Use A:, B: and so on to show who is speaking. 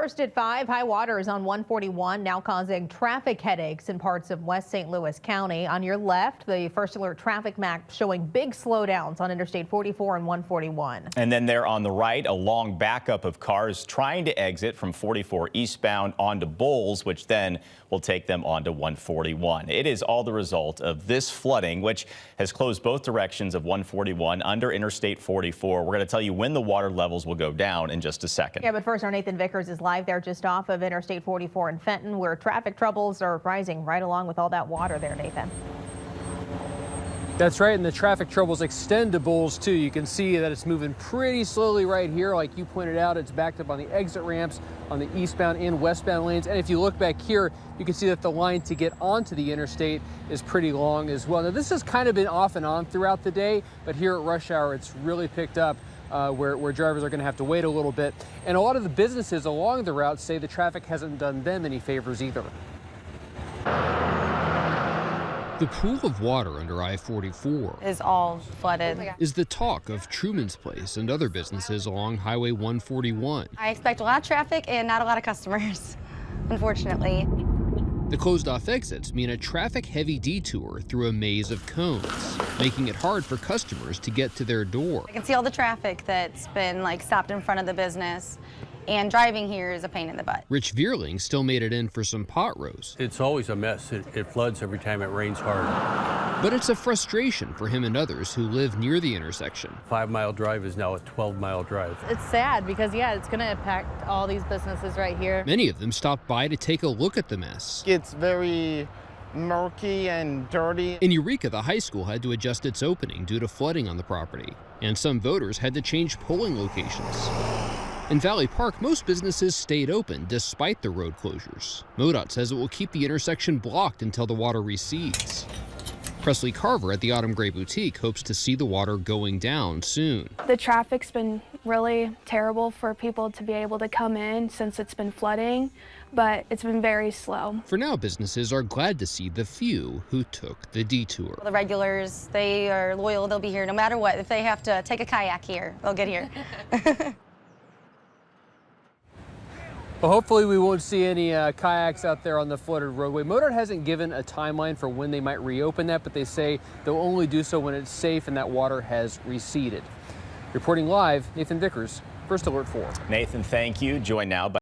A: First at 5, high waters on 141 now causing traffic headaches in parts of West St. Louis County. On your left, the first alert traffic map showing big slowdowns on Interstate 44 and 141.
B: And then there on the right, a long backup of cars trying to exit from 44 eastbound onto Bowles, which then will take them onto 141. It is all the result of this flooding, which has closed both directions of 141 under Interstate 44. We're going to tell you when the water levels will go down in just a second.
A: Yeah, but first, our Nathan Vickers is live there just off of Interstate 44 in Fenton, where traffic troubles are rising right along with all that water there, Nathan.
C: That's right, and the traffic troubles extend to Bowles too. You can see that it's moving pretty slowly right here. Like you pointed out, it's backed up on the exit ramps on the eastbound and westbound lanes. And if you look back here, you can see that the line to get onto the interstate is pretty long as well. Now, this has kind of been off and on throughout the day, but here at rush hour, it's really picked up. Where drivers are going to have to wait a little bit. And a lot of the businesses along the route say the traffic hasn't done them any favors either.
D: The pool of water under I-44
E: is all flooded.
D: is the talk of Truman's Place and other businesses along Highway 141.
E: I expect a lot of traffic and not a lot of customers, unfortunately.
D: The closed-off exits mean a traffic-heavy detour through a maze of cones, making it hard for customers to get to their door.
E: I can see all the traffic that's been stopped in front of the business, and driving here is a pain in the butt.
D: Rich Vierling still made it in for some pot roast.
F: It's always a mess. It floods every time it rains hard.
D: But it's a frustration for him and others who live near the intersection.
F: 5-mile drive is now a 12-mile drive.
G: It's sad because, yeah, it's going to impact all these businesses right here.
D: Many of them stopped by to take a look at the mess.
H: It's very murky and dirty.
D: In Eureka, the high school had to adjust its opening due to flooding on the property, and some voters had to change polling locations. In Valley Park, most businesses stayed open despite the road closures. MoDOT says it will keep the intersection blocked until the water recedes. Presley Carver at the Autumn Gray Boutique hopes to see the water going down soon.
I: The traffic's been really terrible for people to be able to come in since it's been flooding, but it's been very slow.
D: For now, businesses are glad to see the few who took the detour.
E: The regulars, they are loyal. They'll be here no matter what. If they have to take a kayak here, they'll get here.
C: Well, hopefully we won't see any kayaks out there on the flooded roadway. MoDOT hasn't given a timeline for when they might reopen that, but they say they'll only do so when it's safe and that water has receded. Reporting live, Nathan Vickers, First Alert 4.
B: Nathan, thank you. Joined now by